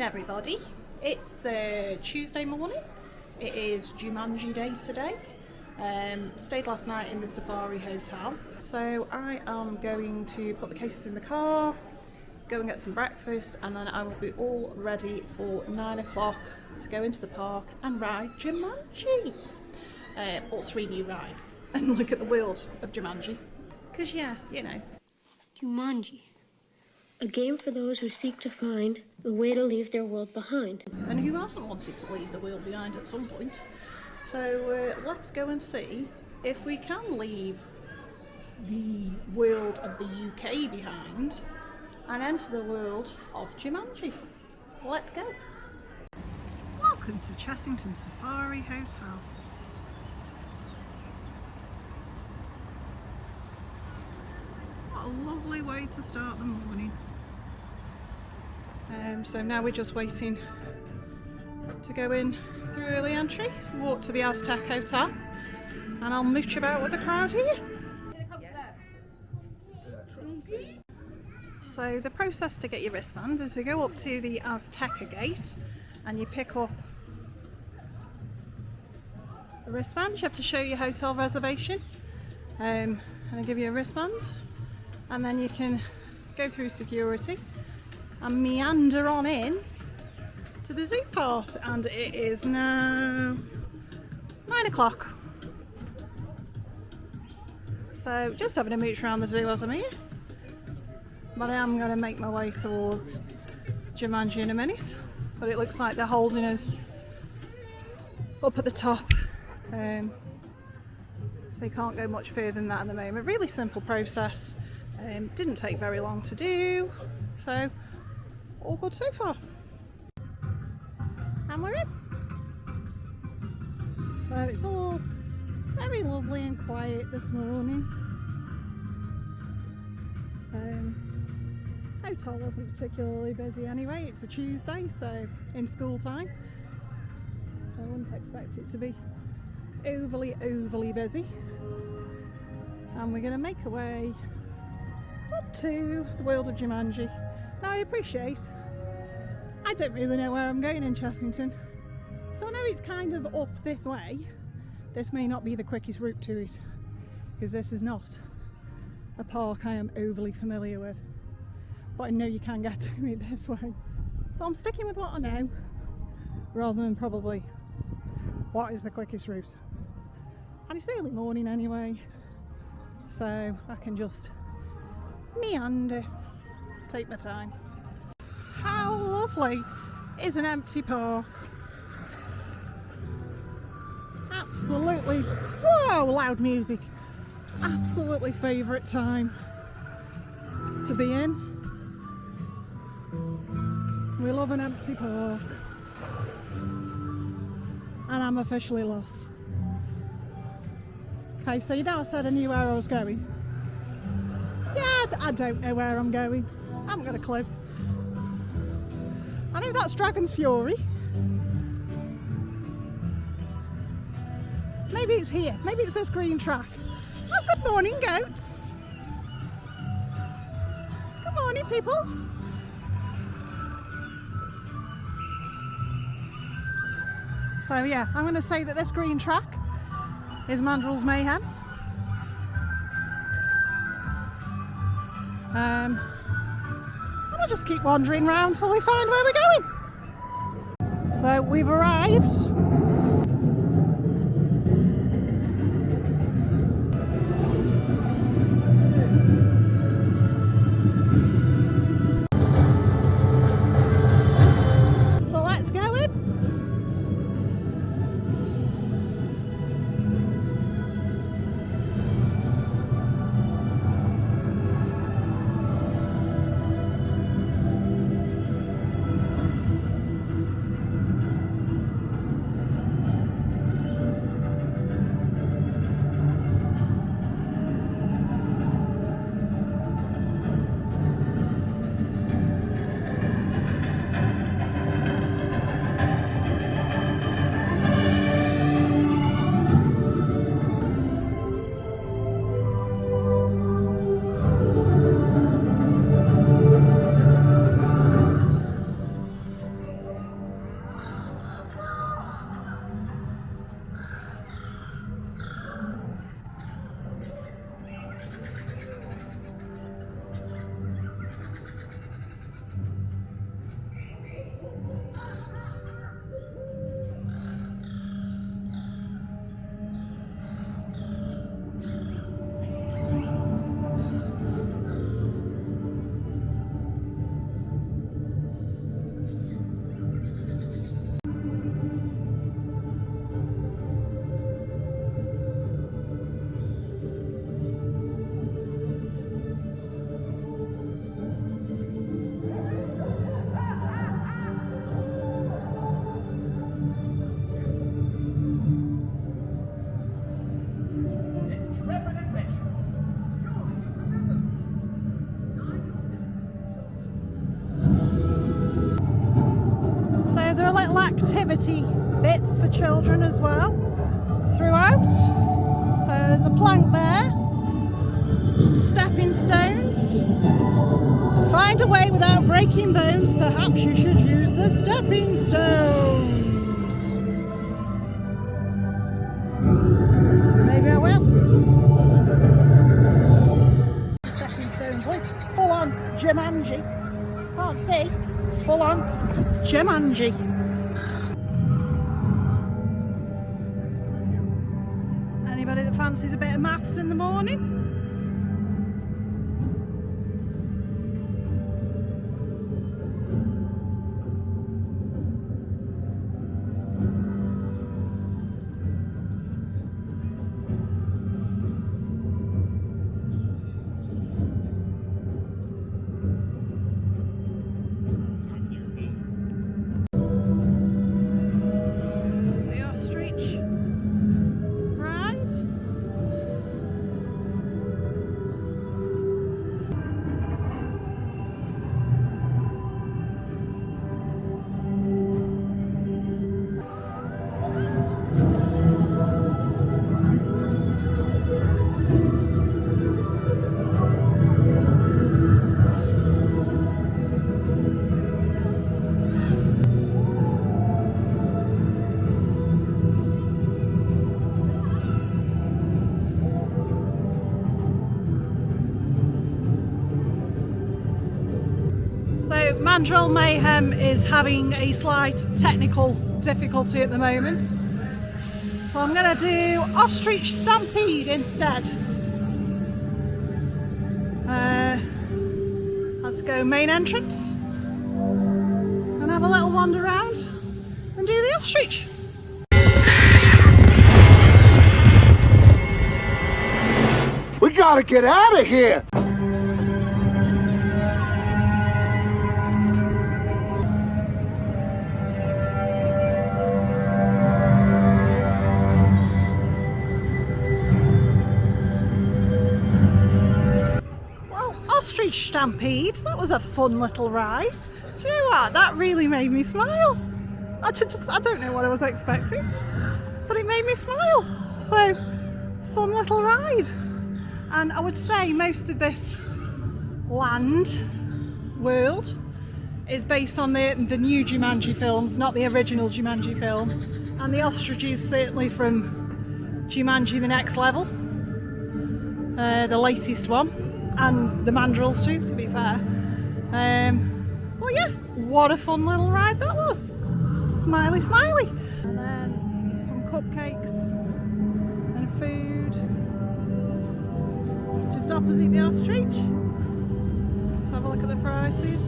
everybody, it's Tuesday morning. It is Jumanji day today. Stayed last night in the Safari Hotel, so I am going to put the cases in the car, go and get some breakfast, and then I will be all ready for 9 o'clock to go into the park and ride Jumanji. All 3 new rides, and look at the world of Jumanji, because yeah, you know. Jumanji, a game for those who seek to find the way to leave their world behind. And who hasn't wanted to leave the world behind at some point? So let's go and see if we can leave the world of the UK behind and enter the world of Jumanji. Let's go. Welcome to Chessington Safari Hotel. What a lovely way to start the morning. So now we're just waiting to go in through early entry, walk to the Aztec Hotel, and I'll mooch about with the crowd here. So the process to get your wristband is you go up to the Azteca gate and you pick up a wristband. You have to show your hotel reservation and they give you a wristband, and then you can go through security and meander on in to the zoo part, and it is now 9 o'clock. So just having a mooch around the zoo as I'm here, but I am going to make my way towards Jumanji in a minute, but it looks like they're holding us up at the top, so you can't go much further than that at the moment. Really simple process, didn't take very long to do, so all good so far. And we're in. So it's all very lovely and quiet this morning. Hotel wasn't particularly busy anyway. It's a Tuesday, so in school time. So I wouldn't expect it to be overly busy. And we're going to make our way up to the world of Jumanji. Now I appreciate, I don't really know where I'm going in Chessington, so I know it's kind of up this way. This may not be the quickest route to it, because this is not a park I am overly familiar with, but I know you can get to it this way. So I'm sticking with what I know, rather than probably what is the quickest route. And it's early morning anyway, so I can just meander, take my time. How lovely is an empty park? Absolutely, whoa, loud music. Absolutely favourite time to be in. We love an empty park. And I'm officially lost. Okay, so you know I said I knew where I was going. Yeah, I don't know where I'm going. I haven't got a clue. I know that's Dragon's Fury. Maybe it's here. Maybe it's this green track. Oh, good morning, goats. Good morning, peoples. So yeah, I'm going to say that this green track is Mandrill Mayhem. And we'll just keep wandering around till we find where we're going. So we've arrived. So let's go in. activity bits for children as well throughout. So there's a plank there, some stepping stones. Find a way without breaking bones, perhaps you should use the stepping stones. Maybe I will. Stepping stones, look, full on Jumanji. Can't see, full on Jumanji. Anybody that fancies a bit of maths in the morning? It's the Ostrich ride. So Mandrill Mayhem is having a slight technical difficulty at the moment. So I'm going to do Ostrich Stampede instead. Let's go main entrance and have a little wander around and do the Ostrich. We gotta get out of here! Ostrich Stampede, that was a fun little ride. Do you know what? That really made me smile. I don't know what I was expecting, but it made me smile. So, fun little ride. And I would say most of this world is based on the new Jumanji films, not the original Jumanji film. And the ostrich is certainly from Jumanji The Next Level, the latest one. And the mandrills too, to be fair. But yeah, what a fun little ride that was. Smiley, smiley. And then some cupcakes and food just opposite the Ostrich. Let's have a look at the prices.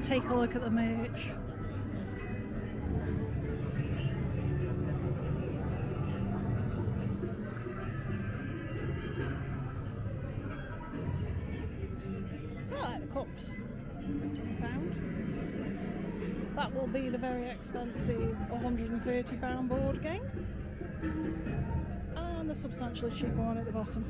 Take a look at the merch. I like the cups. £15. That will be the very expensive £130 board game. a substantially cheaper one at the bottom.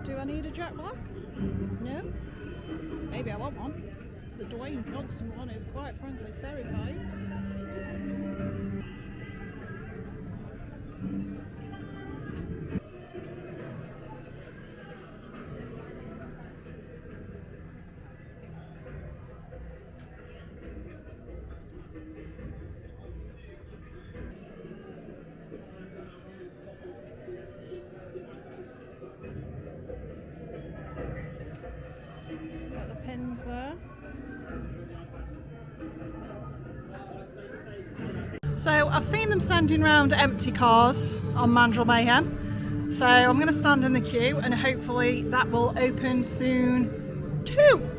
Do I need a Jack Black? No? Maybe I want one. The Dwayne Johnson one is quite frankly terrifying. Got the pins there. So I've seen them standing around empty cars on Mandrill Mayhem. So I'm going to stand in the queue and hopefully that will open soon too.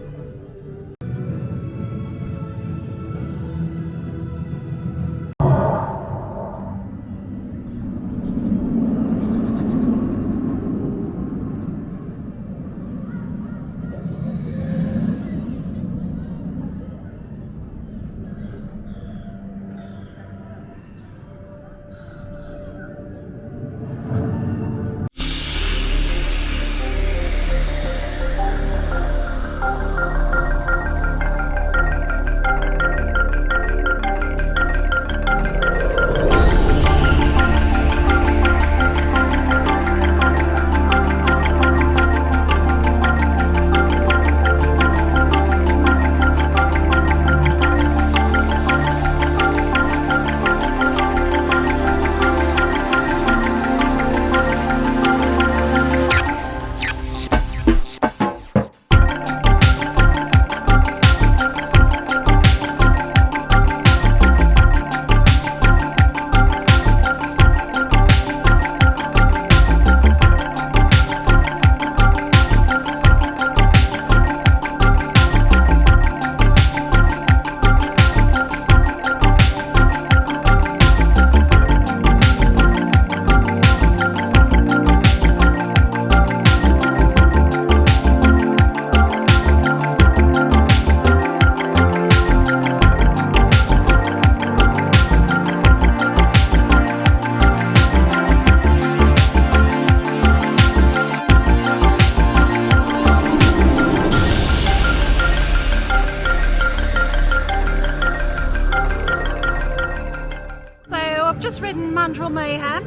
Ridden Mandrill Mayhem.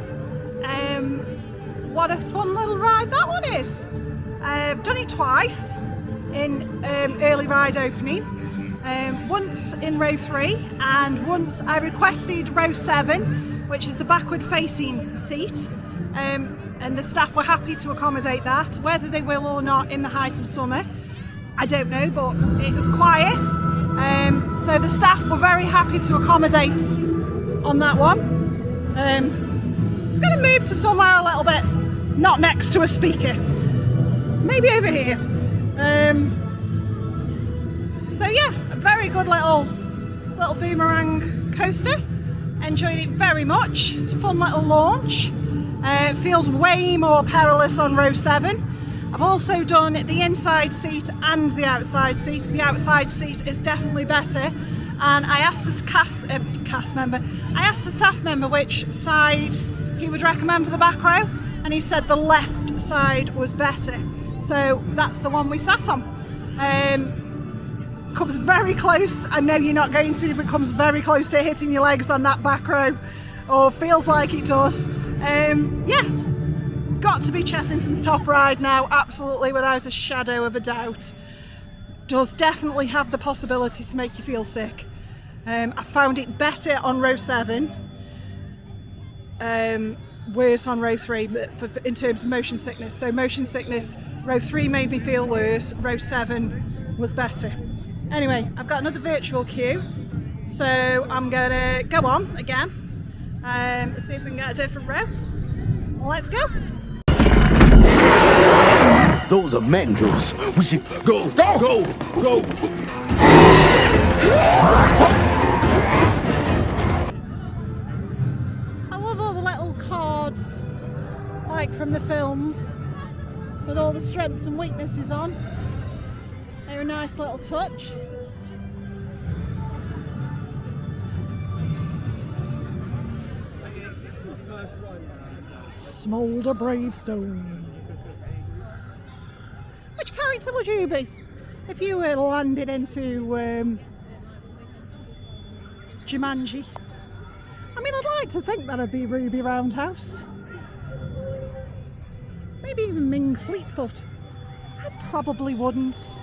What a fun little ride that one is. I've done it twice in early ride opening. Once in row 3 and once I requested row 7, which is the backward facing seat, and the staff were happy to accommodate that. Whether they will or not in the height of summer, I don't know, but it was quiet. So the staff were very happy to accommodate on that one. Just going to move to somewhere a little bit not next to a speaker, maybe over here. So yeah, a very good little boomerang coaster. Enjoyed it very much. It's a fun little launch. It feels way more perilous on row 7. I've also done the inside seat and the outside seat. The outside seat is definitely better. And I asked the I asked the staff member which side he would recommend for the back row, and he said the left side was better. So that's the one we sat on. Comes very close. I know you're not going to, but comes very close to hitting your legs on that back row, or feels like it does. Yeah, got to be Chessington's top ride now, absolutely, without a shadow of a doubt. Does definitely have the possibility to make you feel sick. I found it better on row 7, worse on row 3, but in terms of motion sickness. So motion sickness, row 3 made me feel worse, row 7 was better. Anyway, I've got another virtual queue, so I'm gonna go on again, see if we can get a different row. Let's go. Those are mandrills. We should go, go, go, go. the little cards like from the films with all the strengths and weaknesses on. They're a nice little touch. Smolder Bravestone. Which character would you be if you were landed into Jumanji? I mean, I'd like to think that I'd be Ruby Roundhouse. Maybe even Ming Fleetfoot. I probably wouldn't.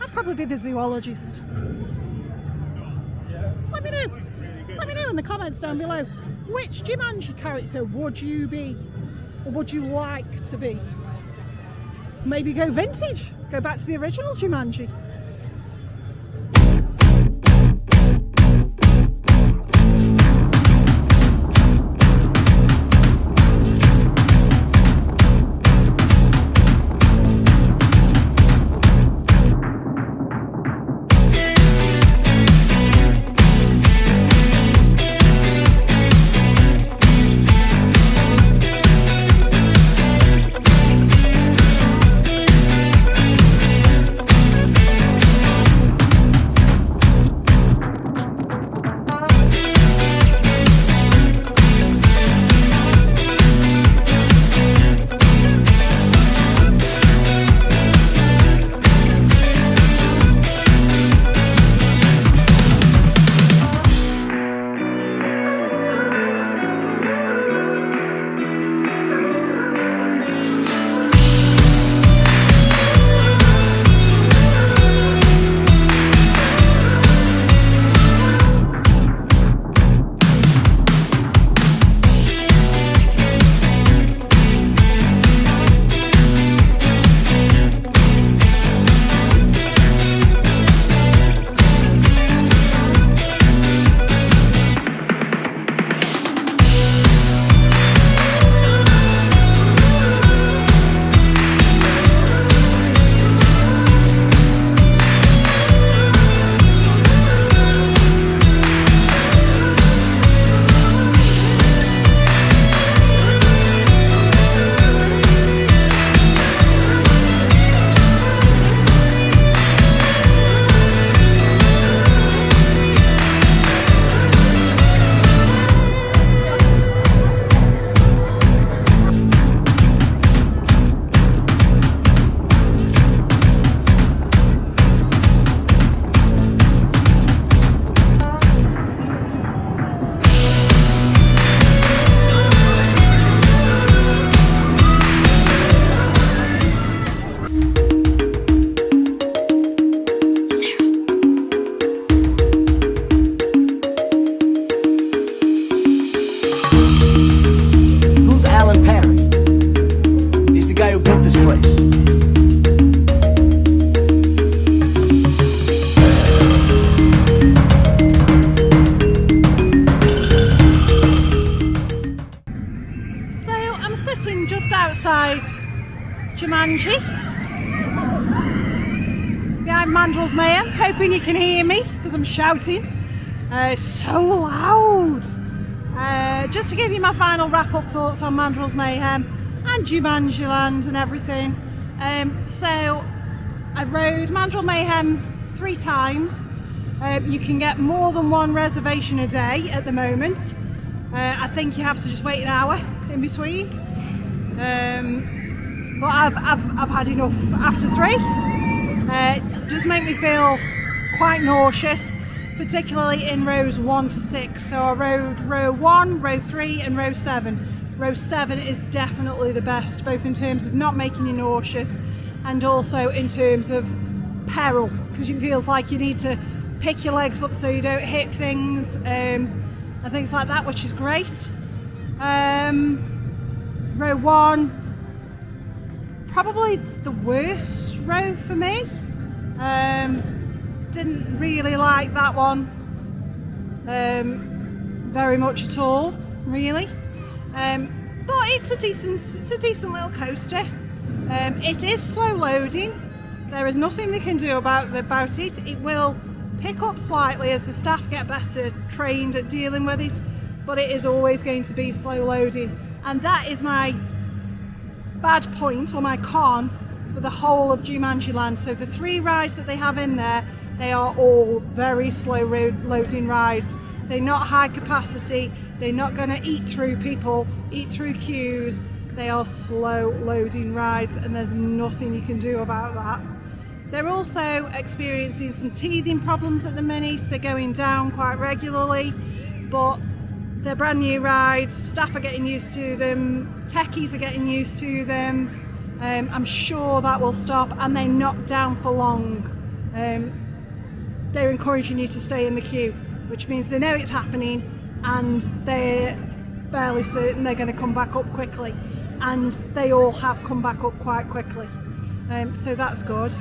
I'd probably be the zoologist. Let me know. Let me know in the comments down below. Which Jumanji character would you be? Or would you like to be? Maybe go vintage. Go back to the original Jumanji. Jumanji behind Mandrill Mayhem, hoping you can hear me because I'm shouting so loud. Just to give you my final wrap-up thoughts on Mandrill Mayhem and Jumanji Land and everything. So I rode Mandrill Mayhem 3 times. You can get more than 1 reservation a day at the moment. I think you have to just wait an hour in between. But I've had enough after 3. It does make me feel quite nauseous, particularly in rows 1 to 6. So I rode row 1, row 3 and row 7. Row 7 is definitely the best, both in terms of not making you nauseous and also in terms of peril, because it feels like you need to pick your legs up so you don't hit things and things like that, which is great. Row 1, probably the worst row for me. Didn't really like that one very much at all, really. But it's a decent little coaster. It is slow loading. There is nothing they can do about it. It will pick up slightly as the staff get better trained at dealing with it, but it is always going to be slow loading. And that is my bad point, or my con, for the whole of Jumanji Land. So the 3 rides that they have in there, they are all very slow loading rides. They're not high capacity, they're not going to eat through people, eat through queues. They are slow loading rides, and there's nothing you can do about that. They're also experiencing some teething problems at the minute. They're going down quite regularly, but they're brand new rides. Staff are getting used to them, techies are getting used to them. I'm sure that will stop, and they're not down for long. They're encouraging you to stay in the queue, which means they know it's happening, and they're fairly certain they're going to come back up quickly, and they all have come back up quite quickly. So that's good.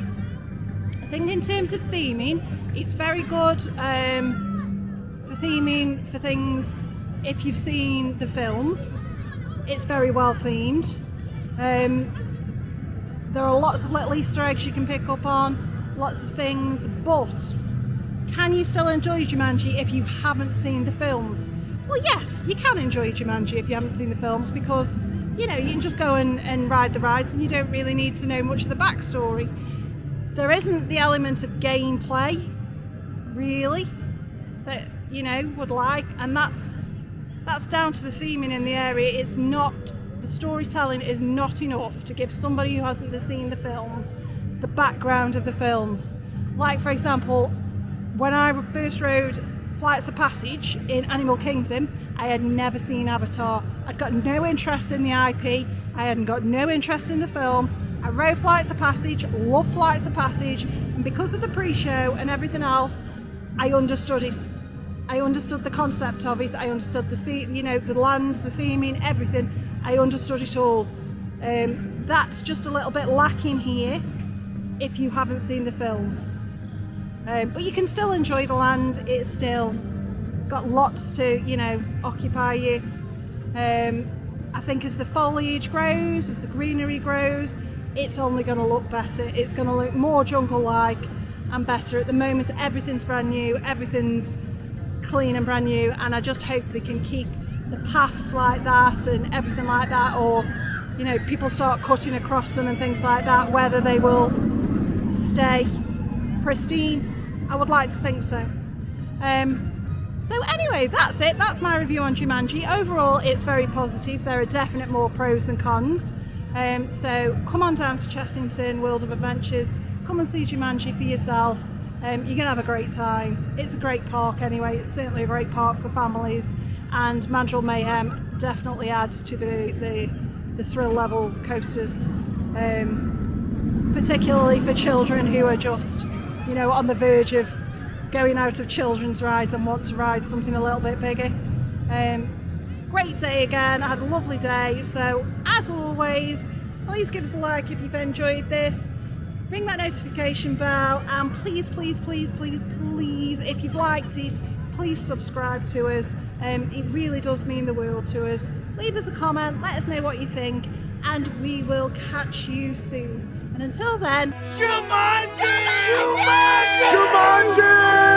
I think in terms of theming, it's very good for theming for things. If you've seen the films, it's very well themed. There are lots of little Easter eggs you can pick up on, lots of things, but can you still enjoy Jumanji if you haven't seen the films? Well, yes, you can enjoy Jumanji if you haven't seen the films, because you know, you can just go and ride the rides and you don't really need to know much of the backstory. There isn't the element of gameplay, really, that you know would like, and that's down to the theming in the area. It's not, the storytelling is not enough to give somebody who hasn't seen the films the background of the films. Like, for example, when I first rode Flights of Passage in Animal Kingdom, I had never seen Avatar. I'd got no interest in the IP, I hadn't got no interest in the film. I rode Flights of Passage, loved Flights of Passage, and because of the pre-show and everything else, I understood it. I understood the concept of it, I understood the you know, the land, the theming, everything. I understood it all. That's just a little bit lacking here if you haven't seen the films. But you can still enjoy the land. It's still got lots to, you know, occupy you. I think as the foliage grows, as the greenery grows, it's only going to look better. It's going to look more jungle-like and better. At the moment, everything's brand new, everything's clean and brand new, and I just hope they can keep the paths like that and everything like that, or you know, people start cutting across them and things like that, whether they will stay pristine. I would like to think so. So anyway, that's it. That's my review on Jumanji. Overall, it's very positive. There are definite more pros than cons. So come on down to Chessington World of Adventures. Come and see Jumanji for yourself. You're going to have a great time. It's a great park anyway. It's certainly a great park for families. And Mandrill Mayhem definitely adds to the thrill level coasters. Particularly for children who are just, you know, on the verge of going out of children's rides and want to ride something a little bit bigger. Great day again. I had a lovely day. So as always, please give us a like if you've enjoyed this. Ring that notification bell, and please, please, please, please, please, if you've liked it, please subscribe to us. It really does mean the world to us. Leave us a comment, let us know what you think, and we will catch you soon. And until then, Jumanji! Jumanji! Jumanji!